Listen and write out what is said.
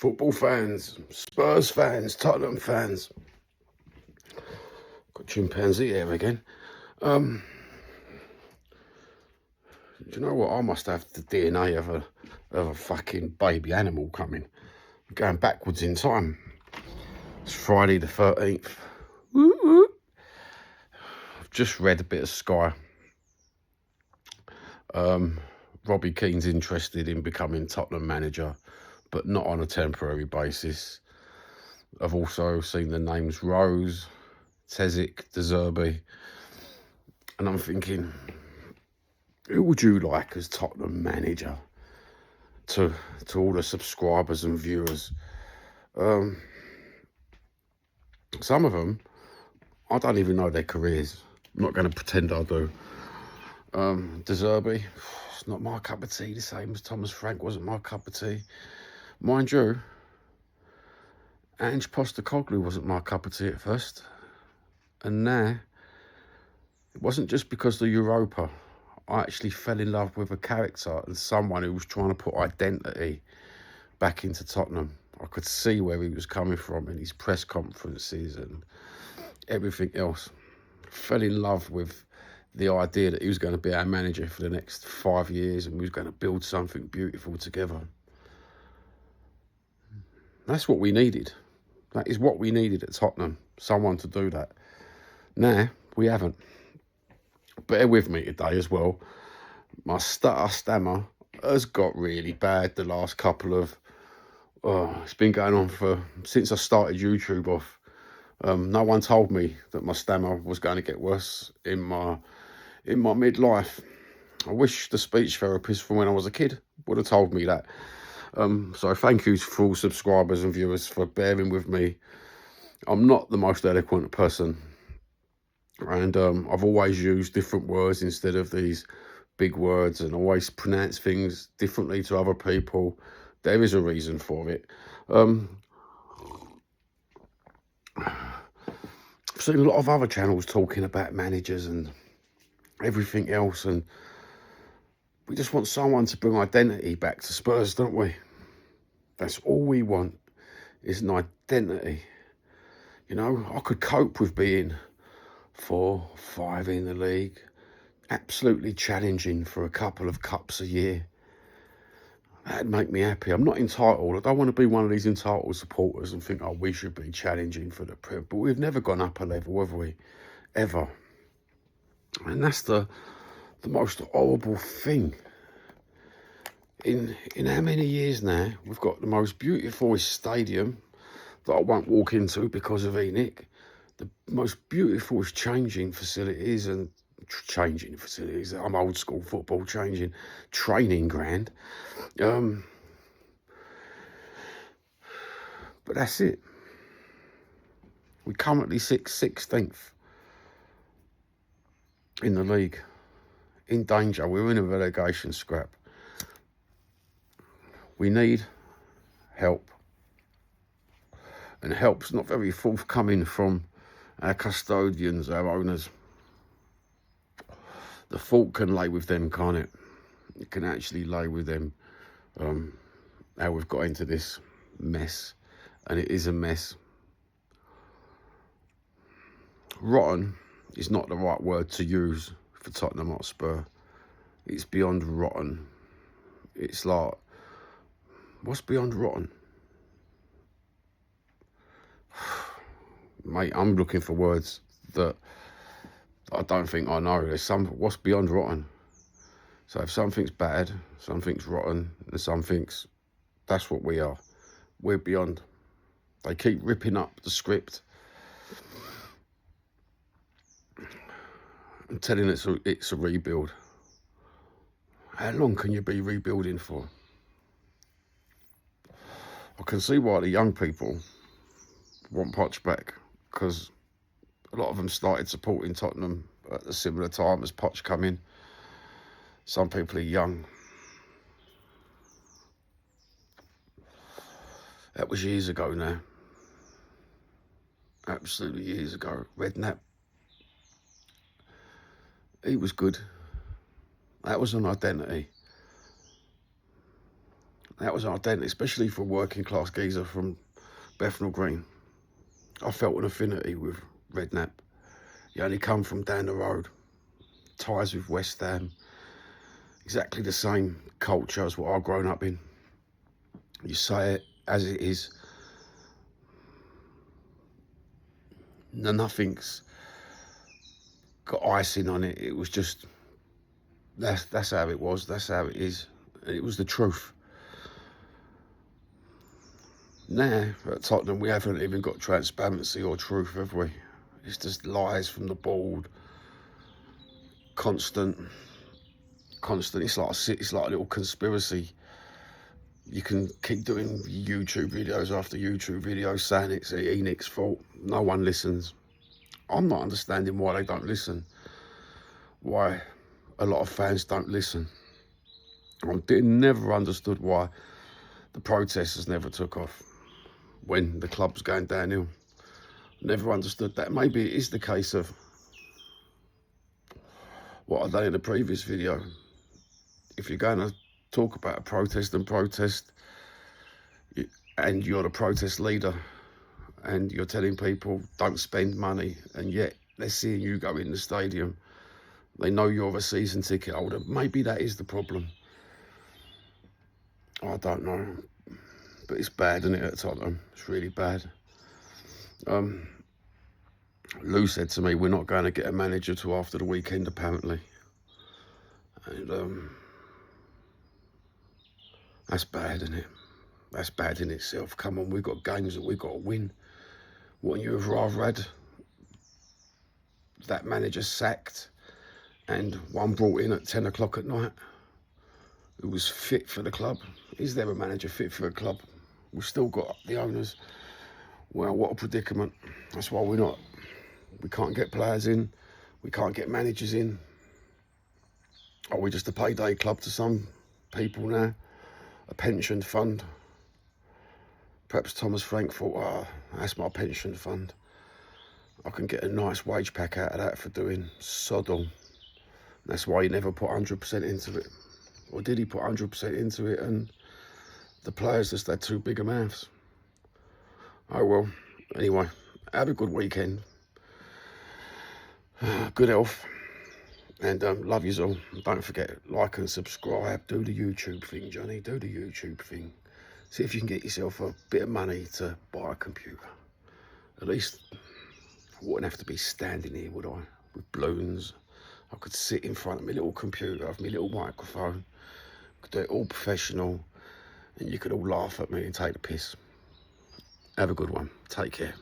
Football fans, Spurs fans, Tottenham fans. Got chimpanzee here again. Do you know what? I must have the DNA of a fucking baby animal coming. I'm going backwards in time. It's Friday the 13th. Woo-woo. I've just read a bit of Sky. Robbie Keane's interested in becoming Tottenham manager, but not on a temporary basis. I've also seen the names Rose, Tezic, De Zerbi, and I'm thinking, who would you like as Tottenham manager? To all the subscribers and viewers, some of them, I don't even know their careers. I'm not going to pretend I do. De Zerbi, it's not my cup of tea, the same as Thomas Frank wasn't my cup of tea. Mind you, Ange Postecoglou wasn't my cup of tea at first. And now, it wasn't just because of the Europa. I actually fell in love with a character and someone who was trying to put identity back into Tottenham. I could see where he was coming from in his press conferences and everything else. Fell in love with the idea that he was going to be our manager for the next 5 years and we was going to build something beautiful together. That's what we needed. That is what we needed at Tottenham, someone to do that. Now, we haven't. Bear with me today as well. My stammer has got really bad the last couple of... it's been going on since I started YouTube off. No one told me that my stammer was going to get worse in my midlife. I wish the speech therapist from when I was a kid would have told me that. So thank you for all subscribers and viewers for bearing with me. I'm not the most eloquent person. And I've always used different words instead of these big words and always pronounce things differently to other people. There is a reason for it. I've seen a lot of other channels talking about managers and everything else, and we just want someone to bring identity back to Spurs, don't we? That's all we want, is an identity. You know, I could cope with being 4, 5 in the league, absolutely challenging for a couple of cups a year. That'd make me happy. I'm not entitled. I don't want to be one of these entitled supporters and think, oh, we should be challenging for the Prem. But we've never gone up a level, have we? Ever. And that's the most horrible thing. In how many years now, we've got the most beautiful stadium that I won't walk into because of Enoch. The most beautiful changing facilities. I'm old school football, training ground. But that's it. We currently 16th in the league. In danger. We're in a relegation scrap. We need help. And help's not very forthcoming from our custodians, our owners. The fault can lay with them, can't it? It can actually lay with them. How we've got into this mess. And it is a mess. Rotten is not the right word to use for Tottenham Hotspur. It's beyond rotten. It's like, what's beyond rotten? Mate, I'm looking for words that I don't think I know. What's beyond rotten? So if something's bad, something's rotten, and that's what we are. We're beyond. They keep ripping up the script and telling us it's a rebuild. How long can you be rebuilding for? I can see why the young people want Poch back, because a lot of them started supporting Tottenham at a similar time as Poch come in. Some people are young. That was years ago now. Absolutely years ago. Redknapp. He was good. That was an identity. That was our identity, especially for a working class geezer from Bethnal Green. I felt an affinity with Redknapp. He only come from down the road. Ties with West Ham. Exactly the same culture as what I've grown up in. You say it as it is. Nothing's got icing on it. It was just, that's how it was. That's how it is. And it was the truth. Now, at Tottenham, we haven't even got transparency or truth, have we? It's just lies from the board. Constant. It's like a little conspiracy. You can keep doing YouTube videos after YouTube videos saying it's ENIC's fault. No one listens. I'm not understanding why they don't listen. Why a lot of fans don't listen. I never understood why the protesters never took off when the club's going downhill. Never understood that. Maybe it is the case of what I done in the previous video. If you're going to talk about a protest and you're the protest leader and you're telling people don't spend money, and yet they're seeing you go in the stadium, they know you're a season ticket holder, maybe that is the problem. I don't know, but it's bad, isn't it, at Tottenham? It's really bad. Lou said to me, we're not going to get a manager till after the weekend, apparently. And that's bad, isn't it? That's bad in itself. Come on, we've got games that we've got to win. Wouldn't you have rather had that manager sacked and one brought in at 10 o'clock at night who was fit for the club? Is there a manager fit for a club? We've still got the owners. Well, what a predicament. That's why we can't get players in. We can't get managers in. Are we just a payday club to some people now? A pension fund? Perhaps Thomas Frank thought, that's my pension fund. I can get a nice wage pack out of that for doing sod all. That's why he never put 100% into it. Or did he put 100% into it and the players just had too big a mouths? Oh well, anyway, have a good weekend. Good health. And love yous all. Don't forget, like and subscribe. Do the YouTube thing, Johnny. Do the YouTube thing. See if you can get yourself a bit of money to buy a computer. At least I wouldn't have to be standing here, would I? With balloons. I could sit in front of my little computer, have my little microphone. Could do it all professional. And you could all laugh at me and take the piss. Have a good one. Take care.